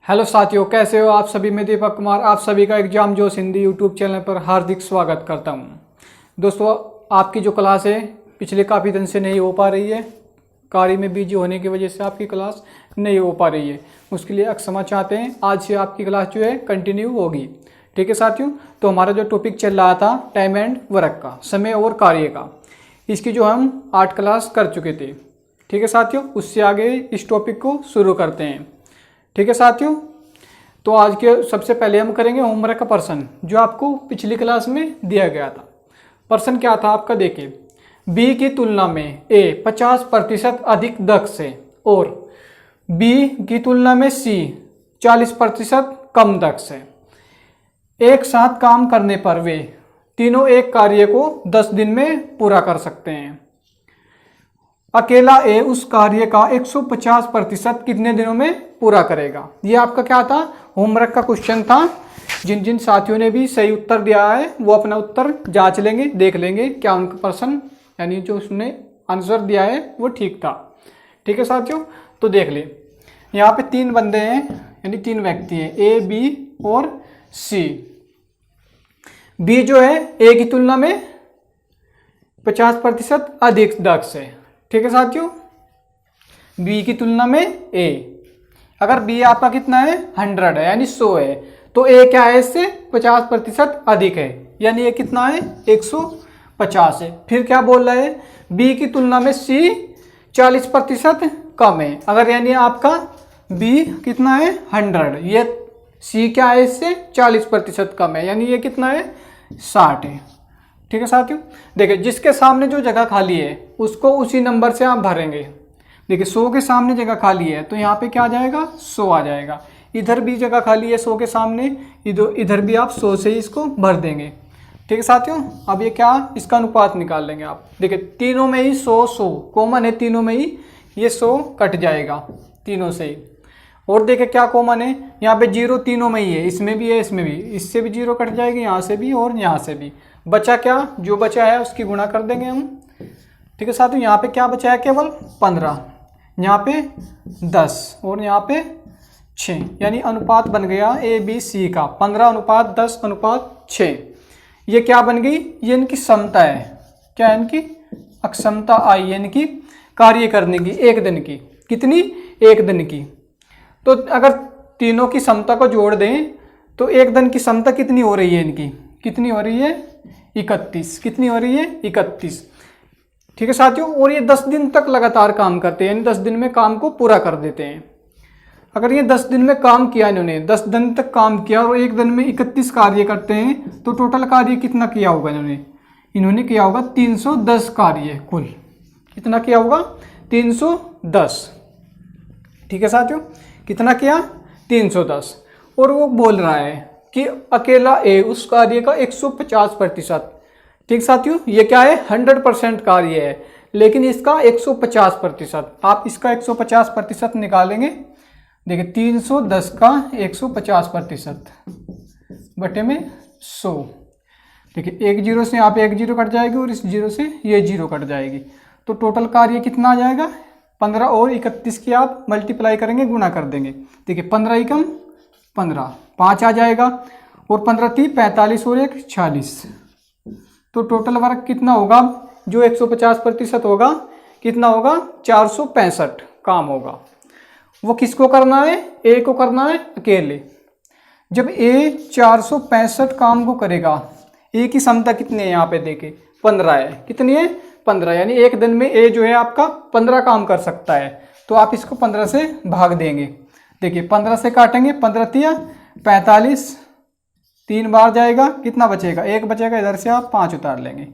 Hello साथियों, कैसे हो आप सभी। मैं दीपक कुमार आप सभी का एग्जाम जोश हिंदी यूट्यूब चैनल पर हार्दिक स्वागत करता हूं। दोस्तों, आपकी जो क्लास है पिछले काफ़ी दिन से नहीं हो पा रही है। कार्य में बिजी होने की वजह से आपकी क्लास नहीं हो पा रही है, उसके लिए क्षमा चाहते हैं। आज से आपकी क्लास जो है कंटिन्यू होगी। ठीक है साथियों, तो हमारा जो टॉपिक चल रहा था टाइम एंड वर्क का, समय और कार्य का, इसकी जो हम 8 क्लास कर चुके थे। ठीक है साथियों, उससे आगे इस टॉपिक को शुरू करते हैं। ठीक है साथियों, तो आज के सबसे पहले हम करेंगे होमवर्क का प्रश्न जो आपको पिछली क्लास में दिया गया था। प्रश्न क्या था आपका, देखिए। बी की तुलना में ए 50% अधिक दक्ष है और बी की तुलना में सी 40% कम दक्ष है। एक साथ काम करने पर वे तीनों एक कार्य को 10 दिन में पूरा कर सकते हैं। अकेला ए उस कार्य का 150% कितने दिनों में पूरा करेगा। ये आपका क्या था, होमवर्क का क्वेश्चन था। जिन जिन साथियों ने भी सही उत्तर दिया है वो अपना उत्तर जांच लेंगे, देख लेंगे क्या उनका प्रश्न यानी जो उसने आंसर दिया है वो ठीक था। ठीक है साथियों, तो देख ले, यहाँ पे 3 बंदे हैं यानी 3 व्यक्ति हैं, ए बी और सी। बी जो है ए की तुलना में 50% अधिक दक्ष है। ठीक है साथियों, बी की तुलना में ए, अगर बी आपका कितना है 100 है यानी 100 है, तो ए क्या है इससे 50% अधिक है यानी ये कितना है 150 है। फिर क्या बोल रहा है, बी की तुलना में सी 40% कम है। अगर यानी आपका बी कितना है 100, ये सी क्या है इससे 40% कम है यानी ये कितना है 60 है। ठीक है साथियों, देखिए जिसके सामने जो जगह खाली है उसको उसी नंबर से आप भरेंगे। देखिए 100 के सामने जगह खाली है तो यहाँ पे क्या आ जाएगा 100 आ जाएगा। इधर भी जगह खाली है 100 के सामने, इधर भी आप 100 से ही इसको भर देंगे। ठीक है साथियों, अब ये क्या इसका अनुपात निकाल लेंगे आप। देखिए तीनों में ही 100 कॉमन है, तीनों में ही ये 100 कट जाएगा तीनों से ही। और देखिए क्या कॉमन है, यहाँ पे 0 तीनों में ही है, इसमें भी है इसमें भी, इससे भी 0 कट जाएगी, यहाँ से भी और यहाँ से भी। बचा क्या, जो बचा है उसकी गुणा कर देंगे हम। ठीक है साथियों, यहाँ पे क्या बचा है केवल 15, यहाँ पे 10 और यहाँ पे 6 यानी अनुपात बन गया ए बी सी का 15:10:6। ये क्या बन गई, ये इनकी क्षमता है। क्या है इनकी अक्षमता आई, इनकी कार्य करने की एक दिन की, कितनी एक दिन की। तो अगर तीनों की क्षमता को जोड़ दें तो एक दिन की क्षमता कितनी हो रही है इनकी, कितनी हो रही है 31, कितनी हो रही है 31। ठीक है साथियों, और ये 10 दिन तक लगातार काम करते हैं यानी 10 दिन में काम को पूरा कर देते हैं। अगर ये 10 दिन में काम किया इन्होंने, 10 दिन तक काम किया और एक दिन में 31 कार्य करते हैं तो टोटल कार्य कितना किया होगा इन्होंने किया होगा 310 कार्य कुल। कितना किया होगा 310। ठीक है साथियों, कितना किया 310। और वो बोल रहा है कि अकेला ए उस कार्य का 150%। ठीक साथियों, ये क्या है 100% कार्य है लेकिन इसका 150%। आप इसका 150% निकालेंगे। देखिए 310 का 150% बटे में 100। देखिए एक 0 से यहाँ पे एक 0 कट जाएगी और इस 0 से ये 0 कट जाएगी, तो टोटल कार्य कितना आ जाएगा 15 और 31 की आप मल्टीप्लाई करेंगे, गुणा कर देंगे। देखिए 15 एकम 15, 5 आ जाएगा और 15 3 45 और 1 46। तो टोटल वर्क कितना होगा, जो 150% होगा कितना होगा 465 काम होगा। वो किसको करना है, ए को करना है अकेले। जब ए 465 काम को करेगा, ए की क्षमता कितनी है यहाँ पे देखे 15 है, कितनी है 15 यानी एक दिन में ए जो है आपका 15 काम कर सकता है। तो आप इसको 15 से भाग देंगे। देखिए 15 से काटेंगे, 15 3 45, 3 बार जाएगा, कितना बचेगा 1 बचेगा, इधर से आप 5 उतार लेंगे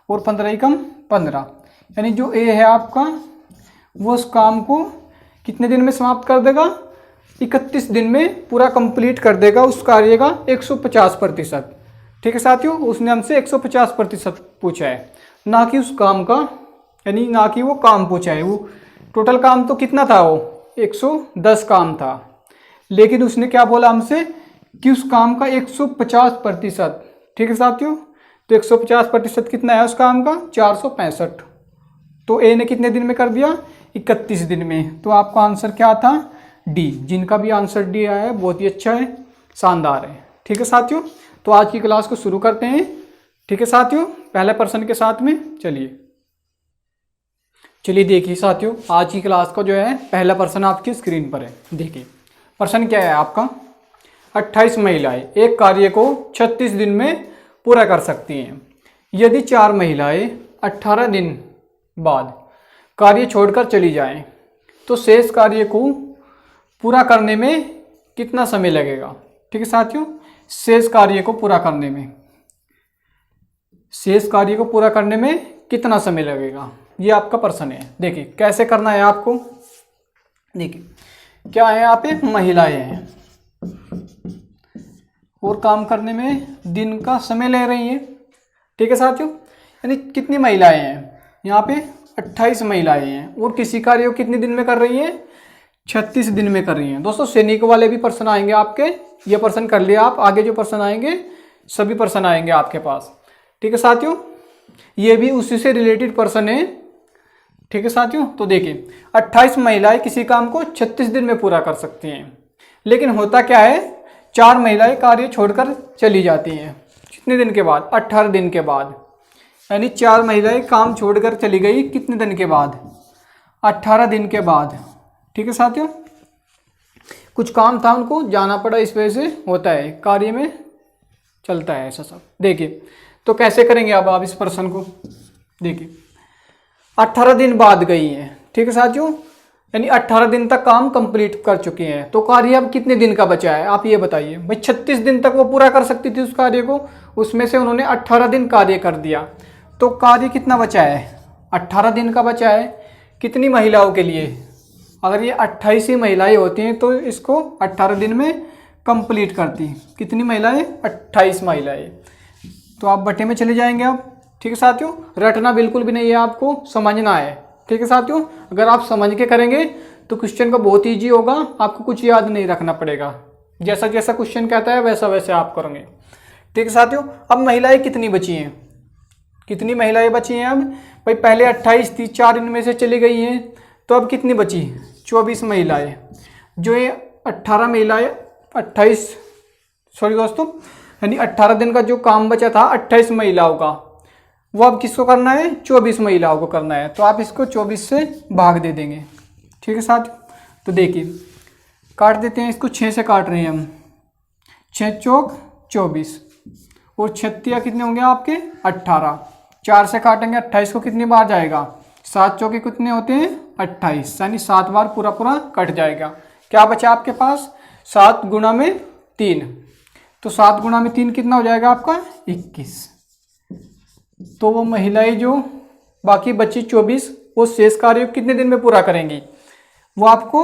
और 15 एकम 15 यानी जो ए है आपका वो उस काम को कितने दिन में समाप्त कर देगा 31 दिन में पूरा कंप्लीट कर देगा उस कार्य का 150%। ठीक है साथियों, उसने हमसे 150% पूछा है, ना कि उस काम का, यानी ना कि वो काम पूछा है। वो टोटल काम तो कितना था, वो 110 काम था, लेकिन उसने क्या बोला हमसे कि उस काम का 150%। ठीक है साथियों, तो 150% कितना है उस काम का 465। तो ए ने कितने दिन में कर दिया 31 दिन में। तो आपका आंसर क्या था डी। जिनका भी आंसर डी आया है बहुत ही अच्छा है, शानदार है। ठीक है साथियों, तो आज की क्लास को शुरू करते हैं। ठीक है साथियों, पहले प्रश्न के साथ में चलिए देखिए साथियों, आज की क्लास का जो है पहला प्रश्न आपकी स्क्रीन पर है। देखिए प्रश्न क्या है आपका, 28 महिलाएं एक कार्य को 36 दिन में पूरा कर सकती हैं। यदि 4 महिलाएं 18 दिन बाद कार्य छोड़कर चली जाएं, तो शेष कार्य को पूरा करने में कितना समय लगेगा। ठीक है साथियों, शेष कार्य को पूरा करने में कितना समय लगेगा, ये आपका प्रश्न है। देखिए कैसे करना है आपको। देखिए क्या है, यहाँ पे महिलाएं हैं और काम करने में दिन का समय ले रही हैं। ठीक है साथियों, यानी कितनी महिलाएं हैं, यहाँ पे 28 महिलाएं हैं और किसी कार्य को कितने दिन में कर रही हैं, 36 दिन में कर रही हैं। दोस्तों सैनिक वाले भी प्रश्न आएंगे आपके, ये प्रश्न कर लिया आप, आगे जो प्रश्न आएंगे सभी प्रश्न आएंगे आपके पास। ठीक है साथियों, ये भी उसी से रिलेटेड प्रश्न है। ठीक है साथियों, तो देखिए 28 महिलाएं किसी काम को 36 दिन में पूरा कर सकती हैं, लेकिन होता क्या है, 4 महिलाएं कार्य छोड़कर चली जाती हैं। कितने दिन के बाद, 18 दिन के बाद। यानी 4 महिलाएं काम छोड़कर चली गई कितने दिन के बाद, 18 दिन के बाद। ठीक है साथियों, कुछ काम था उनको, जाना पड़ा, इस वजह से होता है, कार्य में चलता है ऐसा सब। देखिए तो कैसे करेंगे अब आप इस प्रश्न को। देखिए 18 दिन बाद गई हैं। ठीक है साथियों, यानी 18 दिन तक काम कंप्लीट कर चुके हैं, तो कार्य अब कितने दिन का बचा है आप ये बताइए। भाई 36 दिन तक वो पूरा कर सकती थी उस कार्य को, उसमें से उन्होंने 18 दिन कार्य कर दिया, तो कार्य कितना बचा है, 18 दिन का बचा है। कितनी महिलाओं के लिए, अगर ये 28 ही महिलाएं होती हैं तो इसको 18 दिन में कंप्लीट करती। कितनी महिलाएं, 28 महिलाएं। तो आप बटे में चले जाएंगे आप। ठीक है साथियों, रटना बिल्कुल भी नहीं है, आपको समझना है। ठीक है साथियों, अगर आप समझ के करेंगे तो क्वेश्चन का बहुत ईजी होगा, आपको कुछ याद नहीं रखना पड़ेगा, जैसा जैसा क्वेश्चन कहता है वैसा वैसे आप करेंगे। ठीक है साथियों, अब महिलाएं कितनी बची हैं, कितनी महिलाएं बची हैं अब। भाई पहले 28 थी, 4 इनमें से चली गई हैं, तो अब कितनी बची, 24 महिलाएं। जो ये 18 महिलाएं 28 सॉरी दोस्तों, यानी 18 दिन का जो काम बचा था 28 महिलाओं का, वो अब किसको करना है, 24 महिलाओं को करना है। तो आप इसको 24 से भाग दे देंगे। ठीक है साथियों, तो देखिए काट देते हैं इसको, 6 से काट रहे हैं हम, 6 चौक 24 और 36 कितने होंगे आपके, 18। 4 से काटेंगे 28 को, कितनी बार जाएगा, 7 चौके कितने होते हैं, 28, यानी 7 बार पूरा पूरा कट जाएगा। क्या बचा आपके पास, 7 गुणा में 3, तो 7 गुणा में 3 कितना हो जाएगा आपका, 21। तो वो महिलाएं जो बाकी बची 24, वो शेष कार्य को कितने दिन में पूरा करेंगी, वो आपको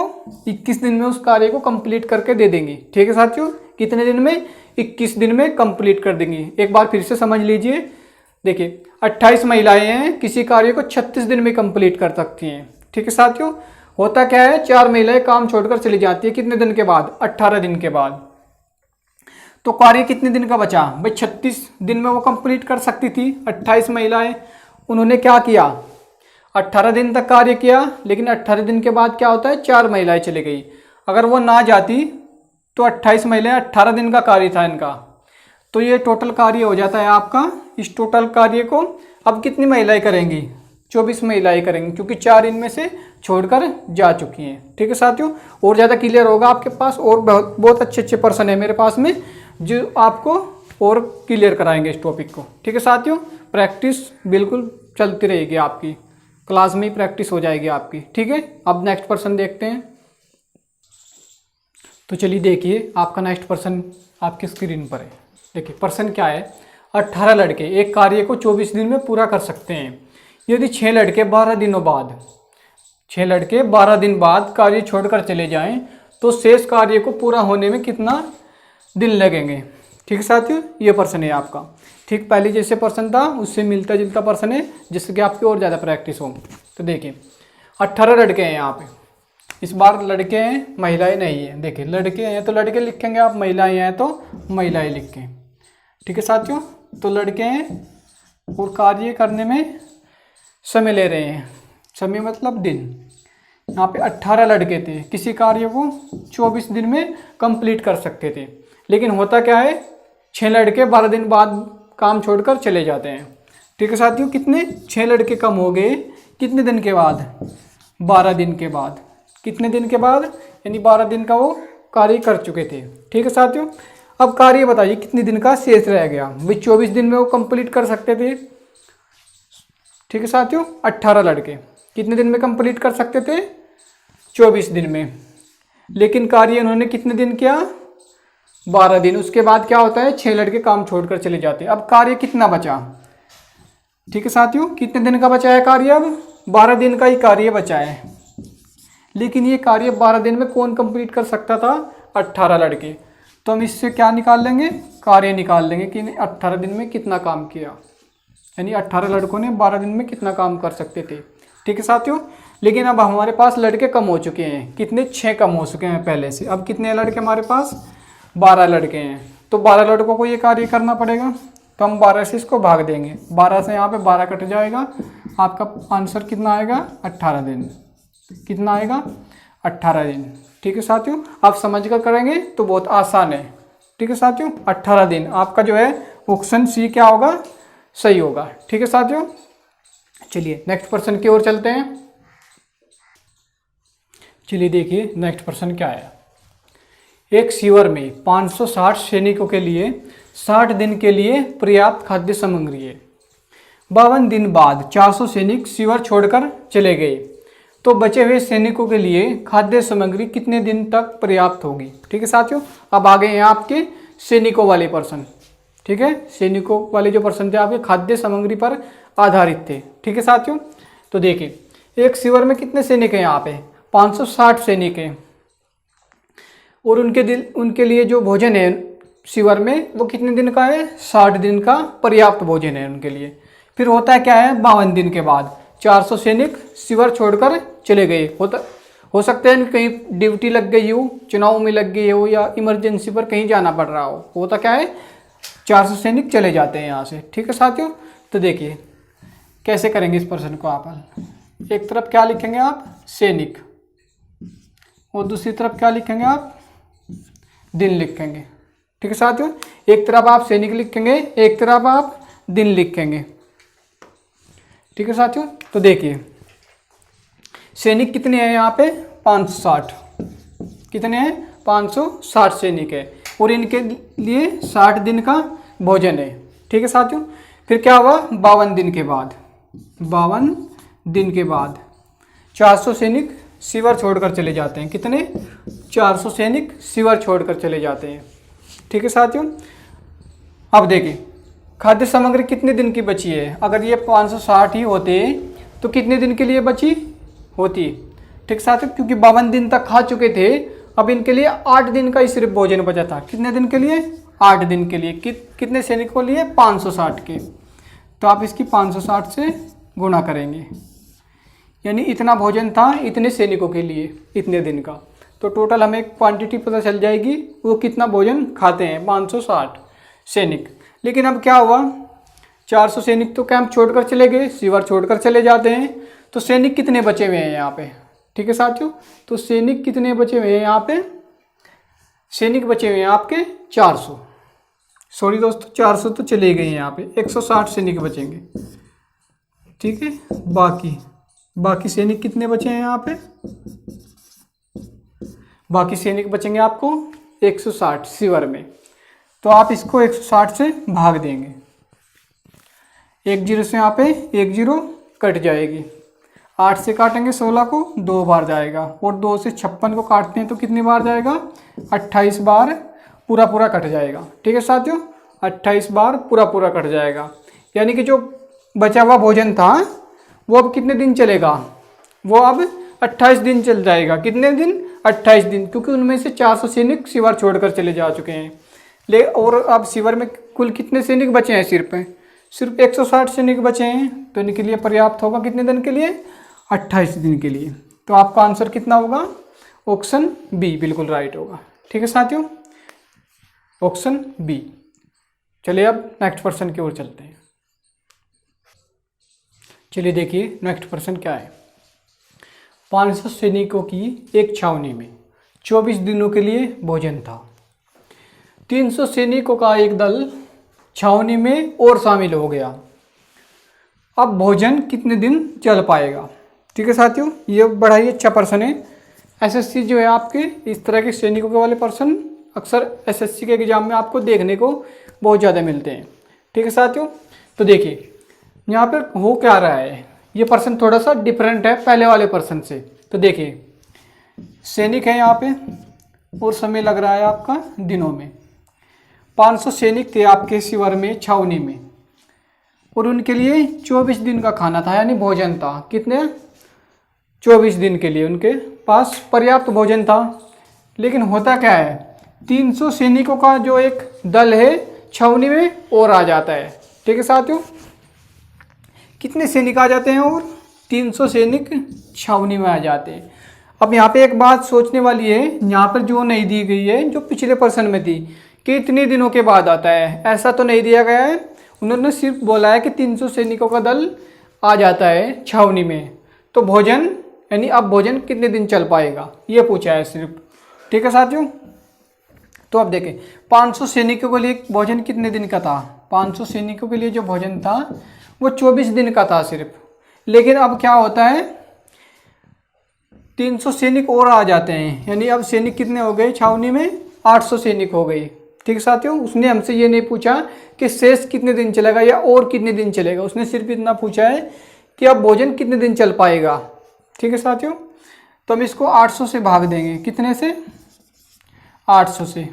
21 दिन में उस कार्य को कंप्लीट करके दे देंगी। ठीक है साथियों, कितने दिन में, 21 दिन में कंप्लीट कर देंगी। एक बार फिर से समझ लीजिए। देखिए 28 महिलाएं हैं, किसी कार्य को 36 दिन में कंप्लीट कर सकती हैं। ठीक है साथियों, होता क्या है, 4 महिलाएं काम छोड़कर चली जाती है कितने दिन के बाद, 18 दिन के बाद। तो कार्य कितने दिन का बचा, भाई 36 दिन में वो कंप्लीट कर सकती थी 28 महिलाएं। उन्होंने क्या किया, 18 दिन तक कार्य किया, लेकिन 18 दिन के बाद क्या होता है, 4 महिलाएं चली गई। अगर वो ना जाती तो 28 महिलाएं, 18 दिन का कार्य था इनका, तो ये टोटल कार्य हो जाता है आपका। इस टोटल कार्य को अब कितनी महिलाएं करेंगी, 24 महिलाएं करेंगी, क्योंकि 4 इनमें से छोड़कर जा चुकी हैं। ठीक है साथियों, और ज़्यादा क्लियर होगा आपके पास, और बहुत अच्छे अच्छे पर्सन है मेरे पास में जो आपको और क्लियर कराएंगे इस टॉपिक को। ठीक है साथियों, प्रैक्टिस बिल्कुल चलती रहेगी आपकी, क्लास में ही प्रैक्टिस हो जाएगी आपकी। ठीक है, अब नेक्स्ट पर्सन देखते हैं। तो चलिए देखिए, आपका नेक्स्ट पर्सन आपकी स्क्रीन पर है। देखिए पर्सन क्या है, 18 लड़के एक कार्य को 24 दिन में पूरा कर सकते हैं। यदि 6 लड़के 12 दिनों बाद, 6 लड़के 12 दिन बाद कार्य छोड़कर चले जाएं, तो शेष कार्य को पूरा होने में कितना दिन लगेंगे। ठीक है साथियों, ये प्रश्न है आपका। ठीक पहले जैसे प्रश्न था उससे मिलता जुलता प्रश्न है, जिससे कि आपकी और ज़्यादा प्रैक्टिस हो। तो देखिए 18 लड़के हैं यहाँ पे, इस बार लड़के हैं महिलाएं नहीं है। देखिए लड़के हैं तो लड़के लिखेंगे आप, महिलाएं हैं तो महिलाएं लिखें। ठीक है साथियों, तो लड़के हैं और कार्य करने में समय ले रहे हैं, समय मतलब दिन। यहाँ पे 18 लड़के थे, किसी कार्य को 24 दिन में कंप्लीट कर सकते थे। लेकिन होता क्या है, 6 लड़के 12 दिन बाद काम छोड़कर चले जाते हैं। ठीक है साथियों, कितने 6 लड़के कम हो गए, कितने दिन के बाद, 12 दिन के बाद। कितने दिन के बाद, यानी 12 दिन का वो कार्य कर चुके थे। ठीक है साथियों, अब कार्य बताइए कितने दिन का शेष रह गया। भाई 24 दिन में वो कंप्लीट कर सकते थे। ठीक है साथियों, 18 लड़के कितने दिन में कंप्लीट कर सकते थे, 24 दिन में। लेकिन कार्य उन्होंने कितने दिन किया, 12 दिन। उसके बाद क्या होता है, 6 लड़के काम छोड़कर चले जाते हैं। अब कार्य कितना बचा। ठीक है साथियों, कितने दिन का बचा है कार्य, अब 12 दिन का ही कार्य बचा है। लेकिन ये कार्य 12 दिन में कौन कंप्लीट कर सकता था, 18 लड़के। तो हम इससे क्या निकाल लेंगे, कार्य निकाल लेंगे कि 18 दिन में कितना काम किया, यानी 18 लड़कों ने 12 दिन में कितना काम कर सकते थे। ठीक है साथियों, लेकिन अब हमारे पास लड़के कम हो चुके हैं। कितने, 6 कम हो चुके हैं पहले से। अब कितने लड़के हमारे पास, 12 लड़के हैं। तो 12 लड़कों को ये कार्य करना पड़ेगा। तो हम 12 से इसको भाग देंगे, 12 से यहाँ पे 12 कट जाएगा। आपका आंसर कितना आएगा, 18 दिन। कितना आएगा, 18 दिन। ठीक है साथियों, आप समझ कर करेंगे तो बहुत आसान है। ठीक है साथियों, 18 दिन आपका जो है ऑप्शन सी क्या होगा, सही होगा। ठीक है साथियों, चलिए नेक्स्ट प्रश्न की ओर चलते हैं। चलिए देखिए नेक्स्ट प्रश्न क्या है। एक शिविर में 560 सैनिकों के लिए 60 दिन के लिए पर्याप्त खाद्य सामग्री है। 52 दिन बाद 400 सैनिक शिविर छोड़कर चले गए, तो बचे हुए सैनिकों के लिए खाद्य सामग्री कितने दिन तक पर्याप्त होगी। ठीक है साथियों, अब आ गए हैं आपके सैनिकों वाले प्रश्न। ठीक है, सैनिकों वाले जो प्रश्न थे आपके खाद्य सामग्री पर आधारित थे। ठीक है साथियों, तो देखिए एक शिविर में कितने सैनिक हैं, यहाँ पे 560 सैनिक हैं, और उनके लिए जो भोजन है शिविर में वो कितने दिन का है, 60 दिन का पर्याप्त भोजन है उनके लिए। फिर होता है क्या है, 52 दिन के बाद 400 सैनिक शिविर छोड़कर चले गए। हो सकता है कहीं ड्यूटी लग गई हो, चुनाव में लग गई हो, या इमरजेंसी पर कहीं जाना पड़ रहा हो। होता क्या है, 400 सैनिक चले जाते हैं यहाँ से। ठीक है साथियों, तो देखिए कैसे करेंगे इस प्रश्न को। आप एक तरफ क्या लिखेंगे आप, सैनिक, और दूसरी तरफ क्या लिखेंगे आप, दिन लिखेंगे। ठीक है साथियों, एक तरफ आप सैनिक लिखेंगे, एक तरफ आप दिन लिखेंगे। ठीक है साथियों, तो देखिए सैनिक कितने हैं यहाँ पे, 560। कितने हैं, 560 सैनिक है, और इनके लिए 60 दिन का भोजन है। ठीक है साथियों, फिर क्या हुआ, 52 दिन के बाद 400 सैनिक शिविर छोड़कर चले जाते हैं। कितने, 400 सैनिक शिविर छोड़कर चले जाते हैं। ठीक है साथियों, अब देखिए खाद्य सामग्री कितने दिन की बची है। अगर ये 560 ही होते तो कितने दिन के लिए बची होती। ठीक साथियों, क्योंकि 52 दिन तक खा चुके थे, अब इनके लिए 8 दिन का ही सिर्फ भोजन बचा था। कितने दिन के लिए, 8 दिन के लिए। कितने सैनिकों के लिए, 560 के। तो आप इसकी 560 से गुणा करेंगे, यानी इतना भोजन था इतने सैनिकों के लिए इतने दिन का। तो टोटल हमें क्वांटिटी पता चल जाएगी वो कितना भोजन खाते हैं, 560 सैनिक। लेकिन अब क्या हुआ, 400 सैनिक तो कैंप छोड़कर चले गए, शिविर छोड़कर चले जाते हैं। तो सैनिक कितने बचे हुए हैं यहाँ पे। ठीक है साथियों, तो सैनिक कितने बचे हुए हैं यहाँ पे, सैनिक बचे हुए हैं आपके 400। सॉरी दोस्तों, 400 तो चले गए हैं, यहाँ पे 160 सैनिक बचेंगे। ठीक है, बाकी सैनिक कितने बचे हैं यहाँ पे, बाकी सैनिक बचेंगे आपको 160 शिविर में। तो आप इसको 160 से भाग देंगे, 1 0 से यहाँ पे 1 0 कट जाएगी, 8 से काटेंगे 16 को 2 बार जाएगा, और 2 से 56 को काटते हैं तो कितनी बार जाएगा, 28 बार पूरा कट जाएगा। ठीक है साथियों, 28 बार पूरा कट जाएगा। यानी कि जो बचा हुआ भोजन था वो अब कितने दिन चलेगा, वो अब 28 दिन चल जाएगा। कितने दिन, 28 दिन, क्योंकि उनमें से 400 सैनिक शिविर छोड़कर चले जा चुके हैं। और अब शिविर में कुल कितने सैनिक बचे हैं, सिर्फ 160 सैनिक बचे हैं। तो इनके लिए पर्याप्त होगा कितने दिन के लिए, 28 दिन के लिए। तो आपका आंसर कितना होगा, ऑप्शन बी बिल्कुल राइट होगा। ठीक है साथियों, ऑप्शन बी। चलिए अब नेक्स्ट प्रश्न की ओर चलते हैं। चलिए देखिए नेक्स्ट प्रश्न क्या है। 500 सैनिकों की एक छावनी में 24 दिनों के लिए भोजन था। 300 सैनिकों का एक दल छावनी में और शामिल हो गया। अब भोजन कितने दिन चल पाएगा? ठीक है साथियों, ये बड़ा ही अच्छा प्रश्न है। एसएससी जो है आपके इस तरह के सैनिकों के वाले प्रश्न अक्सर एसएससी के एग्जाम में आपको देखने को बहुत ज़्यादा मिलते हैं। ठीक है साथियों, तो देखिए यहाँ पर हो क्या रहा है, ये प्रश्न थोड़ा सा डिफरेंट है पहले वाले प्रश्न से। तो देखिए सैनिक है यहाँ पे और समय लग रहा है आपका दिनों में। 500 सैनिक थे आपके शिविर में, छावनी में, और उनके लिए 24 दिन का खाना था, यानी भोजन था। कितने? 24 दिन के लिए उनके पास पर्याप्त भोजन था। लेकिन होता क्या है, 300 सैनिकों का जो एक दल है छावनी में और आ जाता है। ठीक है साथियों, कितने सैनिक आ जाते हैं? और 300 सैनिक छावनी में आ जाते हैं। अब यहाँ पे एक बात सोचने वाली है, यहाँ पर जो नहीं दी गई है, जो पिछले प्रश्न में थी कि इतने दिनों के बाद आता है, ऐसा तो नहीं दिया गया है। उन्होंने सिर्फ बोला है कि 300 सैनिकों का दल आ जाता है छावनी में, तो भोजन यानी अब भोजन कितने दिन चल पाएगा, ये पूछा है सिर्फ। ठीक है साथियों, तो अब देखें 500 सैनिकों के लिए भोजन कितने दिन का था? 500 सैनिकों के लिए जो भोजन था वो 24 दिन का था सिर्फ। लेकिन अब क्या होता है, 300 सैनिक और आ जाते हैं, यानी अब सैनिक कितने हो गए छावनी में? 800 सैनिक हो गए। ठीक है साथियों, उसने हमसे ये नहीं पूछा कि शेष कितने दिन चलेगा या और कितने दिन चलेगा, उसने सिर्फ इतना पूछा है कि अब भोजन कितने दिन चल पाएगा। ठीक है साथियों, तो हम इसको 800 से भाग देंगे। कितने से? 800 से।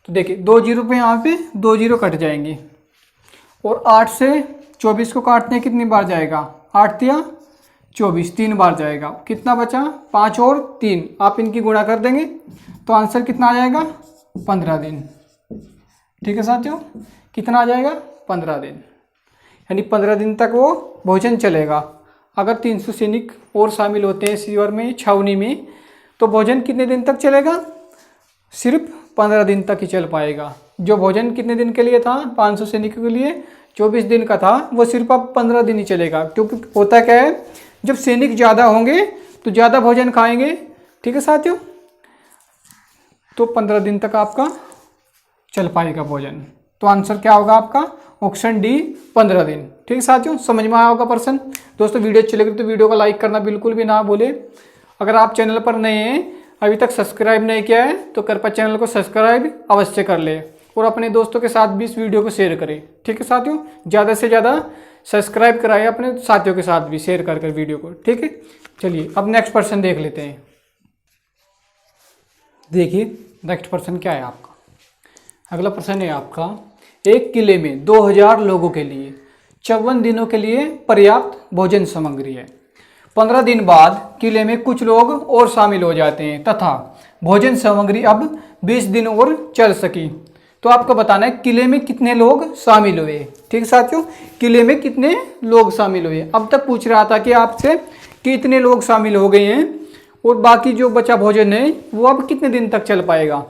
तो देखिए 2 जीरो पे यहाँ पे 2 जीरो कट जाएंगे, और 8 से 24 को काटते हैं, कितनी बार जाएगा? 8 या 24, 3 बार जाएगा। कितना बचा? 5 और 3, आप इनकी गुणा कर देंगे तो आंसर कितना आ जाएगा? 15 दिन। ठीक है साथियों, कितना आ जाएगा? 15 दिन, यानी 15 दिन तक वो भोजन चलेगा। अगर 300 सैनिक और शामिल होते हैं शिविर में, छावनी में, तो भोजन कितने दिन तक चलेगा? सिर्फ 15 दिन तक ही चल पाएगा। जो भोजन कितने दिन के लिए था 500 सैनिकों के लिए, 24 दिन का था, वो सिर्फ अब 15 दिन ही चलेगा। क्योंकि होता क्या है, जब सैनिक ज़्यादा होंगे तो ज़्यादा भोजन खाएंगे। ठीक है साथियों, तो 15 दिन तक आपका चल पाएगा भोजन। तो आंसर क्या होगा आपका? ऑप्शन डी, 15 दिन। ठीक है साथियों, समझ में आया होगा पर्सन। दोस्तों वीडियो अच्छी लगी तो वीडियो को लाइक करना बिल्कुल भी ना भूले। अगर आप चैनल पर नए हैं, अभी तक सब्सक्राइब नहीं किया है, तो कृपया चैनल को सब्सक्राइब अवश्य कर ले और अपने दोस्तों के साथ भी इस वीडियो को शेयर करें। ठीक है साथियों, ज़्यादा से ज़्यादा सब्सक्राइब कराइए अपने साथियों के साथ भी शेयर कर वीडियो को। ठीक है, चलिए अब नेक्स्ट पर्सन देख लेते हैं। देखिए नेक्स्ट पर्सन क्या है आपका। अगला प्रश्न है आपका, एक किले में 2000 लोगों के लिए 54 दिनों के लिए पर्याप्त भोजन सामग्री है। 15 दिन बाद किले में कुछ लोग और शामिल हो जाते हैं तथा भोजन सामग्री अब 20 दिन और चल सकी। तो आपको बताना है किले में कितने लोग शामिल हुए। ठीक है साथियों, किले में कितने लोग शामिल हुए। अब तक पूछ रहा था कि आपसे कि इतने लोग शामिल हो गए हैं और बाकी जो बचा भोजन है वो अब कितने दिन तक चल पाएगा।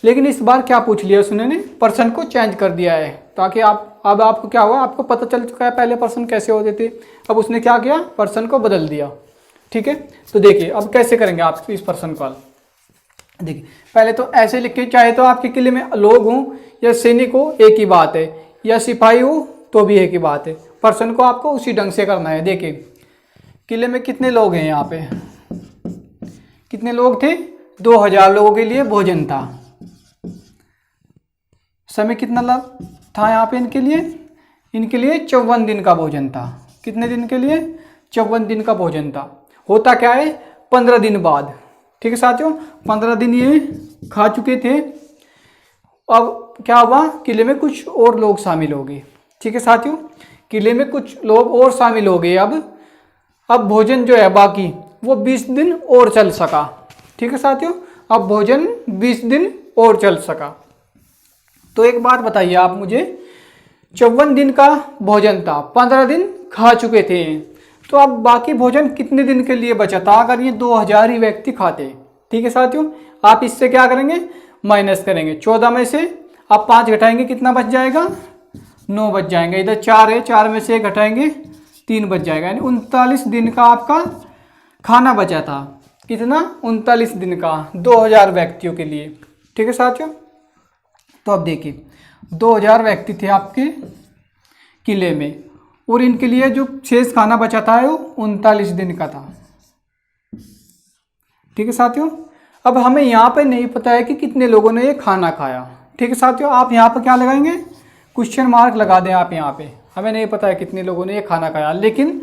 लेकिन इस बार क्या पूछ लिया उसने, पर्सन को चेंज कर दिया है, ताकि अब आपको क्या हुआ, आपको पता चल चुका है पहले पर्सन कैसे होते थे। अब उसने क्या किया, पर्सन को बदल दिया। ठीक है, तो देखिए अब कैसे करेंगे आप इस पर्सन को। देखिए पहले तो ऐसे लिखे, चाहे तो आपके किले में लोग हों या सैनिक हो एक ही बात है, या सिपाही हो तो भी एक ही बात है। पर्सन को आपको उसी ढंग से करना है। देखिए किले में कितने लोग हैं, यहाँ पे कितने लोग थे? 2000 लोगों के लिए भोजन था। समय कितना था यहाँ पे इनके लिए? इनके लिए 54 दिन का भोजन था। कितने दिन के लिए? 54 दिन का भोजन था। होता क्या है, 15 दिन बाद, ठीक है साथियों, 15 दिन ये खा चुके थे। अब क्या हुआ, किले में कुछ और लोग शामिल हो गए। ठीक है साथियों, किले में कुछ लोग और शामिल हो गए। अब भोजन जो है बाकी वो 20 दिन और चल सका। ठीक है साथियों, अब भोजन 20 दिन और चल सका। तो एक बात बताइए आप मुझे, 54 दिन का भोजन था, 15 दिन खा चुके थे, तो अब बाकी भोजन कितने दिन के लिए बचा था अगर ये 2000 ही व्यक्ति खाते। ठीक है साथियों, आप इससे क्या करेंगे, माइनस करेंगे। 14 में से आप 5 घटाएंगे, कितना बच जाएगा? 9 बच जाएंगे। इधर 4 है, 4 में से 1 घटाएंगे, 3 बच जाएगा, यानी 39 दिन का आपका खाना बचा था, कितना, 39 दिन का, 2000 व्यक्तियों के लिए। ठीक है साथियों, तो अब देखिए 2000 व्यक्ति थे आपके किले में, और इनके लिए जो शेष खाना बचा था वो 39 दिन का था। ठीक है साथियों, अब हमें यहाँ पे नहीं पता है कि कितने लोगों ने ये खाना खाया। ठीक है साथियों, आप यहाँ पर क्या लगाएंगे, क्वेश्चन मार्क लगा दें आप यहाँ पे। हमें नहीं पता है कितने लोगों ने ये खाना खाया, लेकिन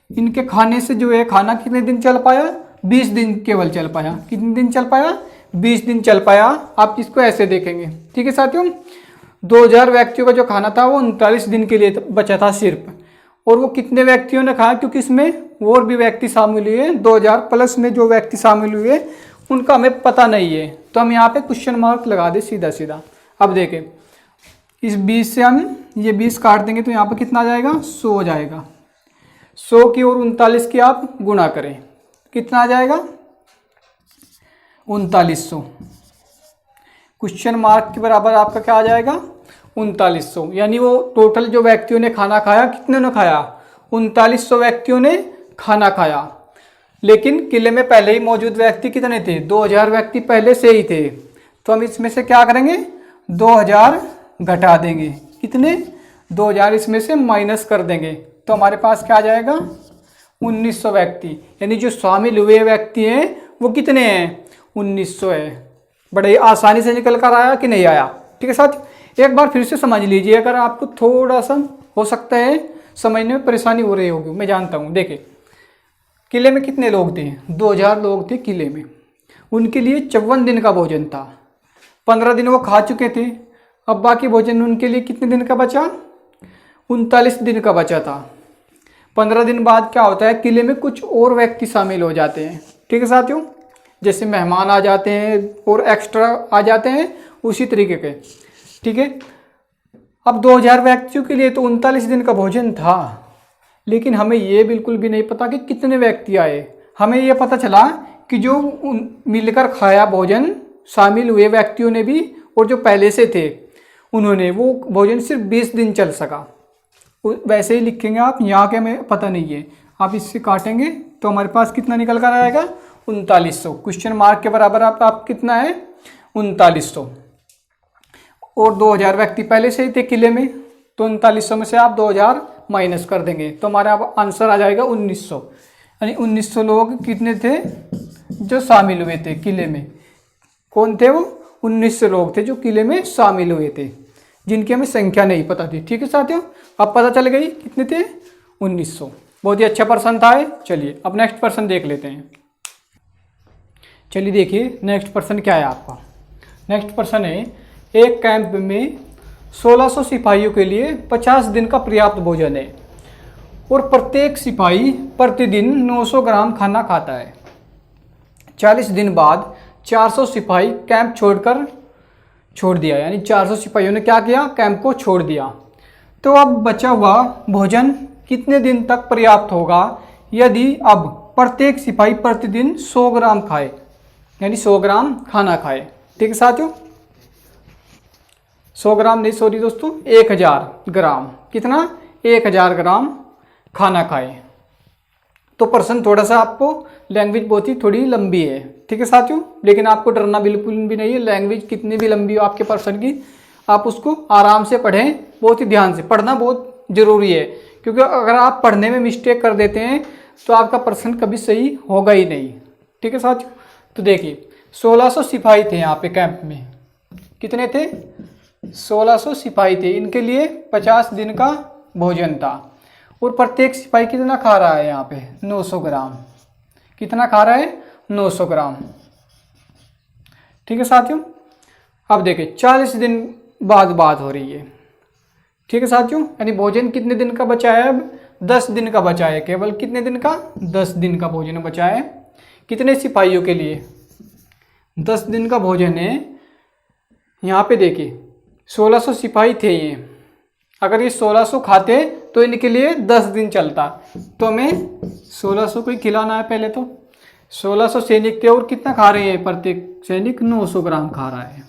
इनके खाने से जो है खाना कितने दिन चल पाया, 20 दिन केवल चल पाया। कितने दिन चल पाया, 20 दिन चल पाया। आप इसको ऐसे देखेंगे। ठीक है साथियों, 2000 व्यक्तियों का जो खाना था वो 39 दिन के लिए बचा था सिर्फ, और वो कितने व्यक्तियों ने खाया, क्योंकि इसमें और भी व्यक्ति शामिल हुए, 2000 प्लस में जो व्यक्ति शामिल हुए उनका हमें पता नहीं है, तो हम यहाँ पे क्वेश्चन मार्क लगा दें सीधा सीधा। अब देखें, इस 20 से हम ये 20 काट देंगे तो यहाँ पे कितना आ जाएगा, 100 हो जाएगा। 100 की और 39 की आप गुणा करें, कितना आ जाएगा, 3900। क्वेश्चन मार्क के बराबर आपका क्या आ जाएगा, 3900। यानी वो टोटल जो व्यक्तियों ने खाना खाया, कितने ने खाया, 3900 व्यक्तियों ने खाना खाया। लेकिन किले में पहले ही मौजूद व्यक्ति कितने थे, 2000 व्यक्ति पहले से ही थे। तो हम इसमें से क्या करेंगे, 2000 घटा देंगे, कितने, 2000 इसमें से माइनस कर देंगे, तो हमारे पास क्या आ जाएगा, 1900 व्यक्ति। यानी जो शामिल हुए व्यक्ति हैं वो कितने हैं, 1900 है। बड़े आसानी से निकल कर आया कि नहीं आया। ठीक है साथ, एक बार फिर से समझ लीजिए, अगर आपको थोड़ा सा हो सकता है समझने में परेशानी हो रही होगी, मैं जानता हूँ। देखिए किले में कितने लोग थे, 2000 लोग थे किले में, उनके लिए 54 दिन का भोजन था। 15 दिन वो खा चुके थे, अब बाकी भोजन उनके लिए कितने दिन का बचा, 39 दिन का बचा था। 15 दिन बाद क्या होता है, किले में कुछ और व्यक्ति शामिल हो जाते हैं। ठीक है साथियों, जैसे मेहमान आ जाते हैं और एक्स्ट्रा आ जाते हैं, उसी तरीके के। ठीक है, अब 2000 व्यक्तियों के लिए तो 39 दिन का भोजन था, लेकिन हमें ये बिल्कुल भी नहीं पता कि कितने व्यक्ति आए। हमें ये पता चला कि जो मिलकर खाया भोजन, शामिल हुए व्यक्तियों ने भी और जो पहले से थे उन्होंने, वो भोजन सिर्फ 20 दिन चल सका। वैसे ही लिखेंगे आप, यहाँ के हमें पता नहीं है, आप इससे काटेंगे तो हमारे पास कितना निकल कर आएगा, 3900। क्वेश्चन मार्क के बराबर आप कितना है, 3900। और 2000 व्यक्ति पहले से ही थे किले में, तो 3900 में से आप 2000 माइनस कर देंगे तो हमारा आंसर आ जाएगा 1900। यानी 1900 लोग कितने थे जो शामिल हुए थे किले में। कौन थे वो, 1900 लोग थे जो किले में शामिल हुए थे, जिनकी हमें संख्या नहीं पता थी। ठीक है साथियों, अब पता चल गई कितने थे, 1900। बहुत ही अच्छा प्रश्न था। चलिए अब नेक्स्ट प्रश्न देख लेते हैं। चलिए देखिए नेक्स्ट प्रश्न क्या है आपका। नेक्स्ट प्रश्न है, एक कैंप में 1600 सिपाहियों के लिए 50 दिन का पर्याप्त भोजन है और प्रत्येक सिपाही प्रतिदिन 900 ग्राम खाना खाता है। 40 दिन बाद 400 सिपाही कैंप छोड़ दिया, यानी 400 सिपाहियों ने क्या किया, कैंप को छोड़ दिया। तो अब बचा हुआ भोजन कितने दिन तक पर्याप्त होगा यदि अब प्रत्येक सिपाही प्रतिदिन 100 ग्राम खाए, यानी 100 ग्राम खाना खाए। ठीक है साथियों, 100 ग्राम नहीं, सॉरी दोस्तों, 1000 ग्राम, कितना, 1000 ग्राम खाना खाए। तो प्रश्न थोड़ा सा आपको लैंग्वेज बहुत ही थोड़ी लंबी है। ठीक है साथियों, लेकिन आपको डरना बिल्कुल भी नहीं है। लैंग्वेज कितनी भी लंबी हो आपके प्रश्न की, आप उसको आराम से पढ़ें, बहुत ही ध्यान से पढ़ना बहुत जरूरी है, क्योंकि अगर आप पढ़ने में मिस्टेक कर देते हैं तो आपका प्रश्न कभी सही होगा ही नहीं। ठीक है साथियों, तो देखिए 1600 सिपाही थे यहाँ पे कैंप में, कितने थे, 1600 सिपाही थे। इनके लिए 50 दिन का भोजन था और प्रत्येक सिपाही कितना खा रहा है यहाँ पे, 900 ग्राम। कितना खा रहा है, 900 ग्राम। ठीक है साथियों, अब देखिए 40 दिन बाद बात हो रही है। ठीक है साथियों, यानी भोजन कितने दिन का बचा है, अब 10 दिन का बचा है, केवल कितने दिन का, 10 दिन का भोजन बचा है। कितने सिपाहियों के लिए, 10 दिन का भोजन है। यहाँ पे देखिए 1600 सिपाही थे ये, अगर ये 1600 खाते तो इनके लिए 10 दिन चलता, तो हमें 1600 को ही खिलाना है पहले। तो 1600 सैनिक थे और कितना खा रहे हैं, प्रत्येक सैनिक 900 ग्राम खा रहा है।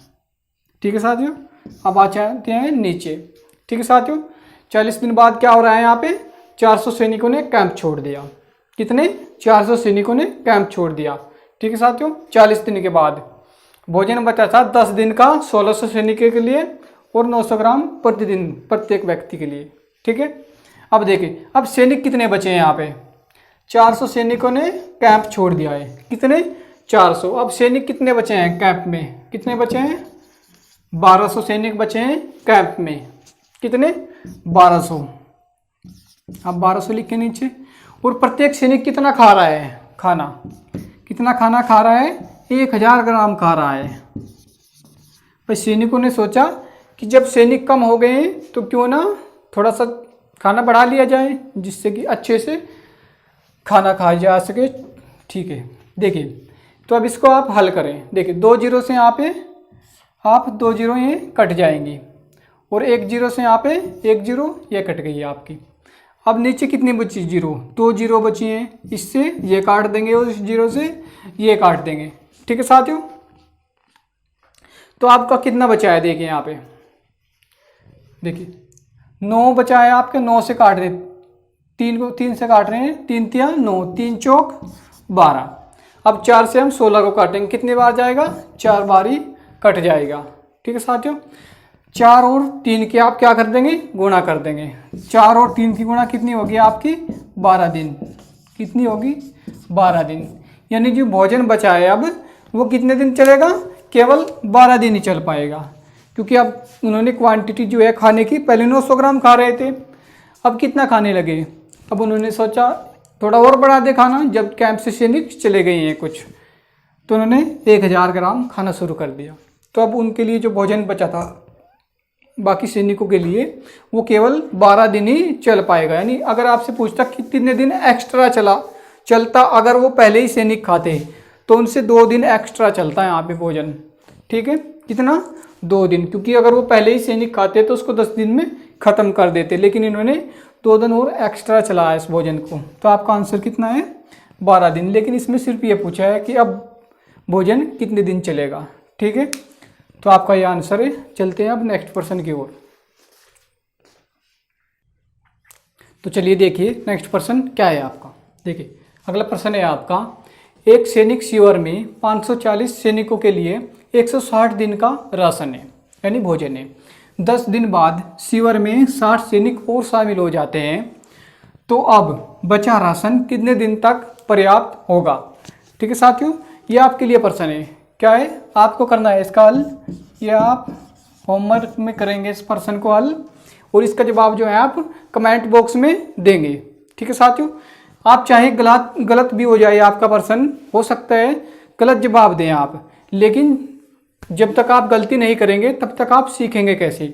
ठीक है साथियों, अब आ जाते हैं नीचे। ठीक है साथियों, 40 दिन बाद क्या हो रहा है, यहाँ पे 400 सैनिकों ने कैंप छोड़ दिया। कितने 400 सैनिकों ने कैंप छोड़ दिया। ठीक है साथियों, 40 दिन के बाद भोजन बचा था 10 दिन का 1600 सैनिकों के लिए और 900 ग्राम प्रतिदिन प्रत्येक व्यक्ति के लिए। ठीक है, अब देखिए अब सैनिक कितने बचे हैं यहाँ पे, 400 सैनिकों ने कैंप छोड़ दिया है। कितने 400। अब सैनिक कितने बचे हैं कैंप में, कितने बचे हैं 1200 सैनिक बचे हैं कैंप में। कितने 1200। अब 1200 लिख के नीचे। और प्रत्येक सैनिक कितना खा रहा है खाना, कितना खाना खा रहा है 1000 ग्राम खा रहा है। भाई सैनिकों ने सोचा कि जब सैनिक कम हो गए तो क्यों ना थोड़ा सा खाना बढ़ा लिया जाए जिससे कि अच्छे से खाना खाया जा सके। ठीक है, देखिए तो अब इसको आप हल करें। देखिए 2 जीरो से यहाँ पे आप 2 जीरो ये कट जाएंगी और 1 जीरो से यहाँ पे 1 जीरो ये कट गई है आपकी। अब नीचे कितनी बची, 0, 2 जीरो बची हैं, इससे ये काट देंगे और इस जीरो से ये काट देंगे। ठीक है साथियों, तो आपका कितना बचा है देखिए यहाँ पे, देखिए 9 बचा है आपके, 9 से काट रहे 3 को 3 से काट रहे हैं, 3 तिया 9, 3 चौक 12। अब 4 से हम 16 को काटेंगे, कितनी बार जाएगा 4 बार ही कट जाएगा। ठीक है साथियों, 4 और 3 के आप क्या कर देंगे गुणा कर देंगे। 4 और 3 की गुणा कितनी होगी आपकी 12 दिन। कितनी होगी 12 दिन। यानी जो भोजन बचा है अब वो कितने दिन चलेगा, केवल 12 दिन ही चल पाएगा। क्योंकि अब उन्होंने क्वांटिटी जो है खाने की, पहले 900 ग्राम खा रहे थे, अब कितना खाने लगे, अब उन्होंने सोचा थोड़ा और बढ़ा दे खाना। जब कैंप से सैनिक चले गए हैं कुछ, तो उन्होंने 1000 ग्राम खाना शुरू कर दिया। तो अब उनके लिए जो भोजन बचा था बाकी सैनिकों के लिए वो केवल 12 दिन ही चल पाएगा। यानी अगर आपसे पूछता कितने दिन एक्स्ट्रा चलता अगर वो पहले ही सैनिक खाते तो उनसे 2 दिन एक्स्ट्रा चलता है यहाँ पे भोजन। ठीक है, कितना 2 दिन, क्योंकि अगर वो पहले ही सैनिक खाते तो उसको 10 दिन में ख़त्म कर देते, लेकिन इन्होंने 2 दिन और एक्स्ट्रा चलाया इस भोजन को। तो आपका आंसर कितना है 12 दिन। लेकिन इसमें सिर्फ ये पूछा है कि अब भोजन कितने दिन चलेगा। ठीक है, तो आपका ये आंसर है। चलते हैं अब नेक्स्ट प्रश्न की ओर। तो चलिए देखिए नेक्स्ट प्रश्न क्या है आपका। देखिए अगला प्रश्न है आपका, एक सैनिक शिविर में 540 सैनिकों के लिए 160 दिन का राशन है यानी भोजन है। 10 दिन बाद शिविर में 60 सैनिक और शामिल हो जाते हैं, तो अब बचा राशन कितने दिन तक पर्याप्त होगा। ठीक है साथियों, ये आपके लिए प्रश्न है। क्या है आपको करना है इसका हल, ये आप होमवर्क में करेंगे इस प्रश्न को हल, और इसका जवाब जो है आप कमेंट बॉक्स में देंगे। ठीक है साथियों, आप चाहे गलत भी हो जाए आपका प्रश्न, हो सकता है गलत जवाब दें आप, लेकिन जब तक आप गलती नहीं करेंगे तब तक आप सीखेंगे कैसे।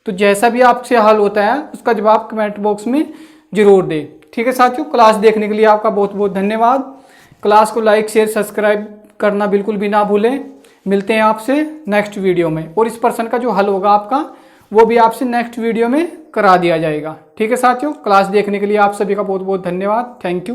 तो जैसा भी आपसे हल होता है उसका जवाब कमेंट बॉक्स में जरूर दें। ठीक है साथियों, क्लास देखने के लिए आपका बहुत बहुत धन्यवाद। क्लास को लाइक शेयर सब्सक्राइब करना बिल्कुल भी ना भूलें। मिलते हैं आपसे नेक्स्ट वीडियो में, और इस प्रश्न का जो हल होगा आपका वो भी आपसे नेक्स्ट वीडियो में करा दिया जाएगा। ठीक है साथियों, क्लास देखने के लिए आप सभी का बहुत बहुत धन्यवाद। Thank you.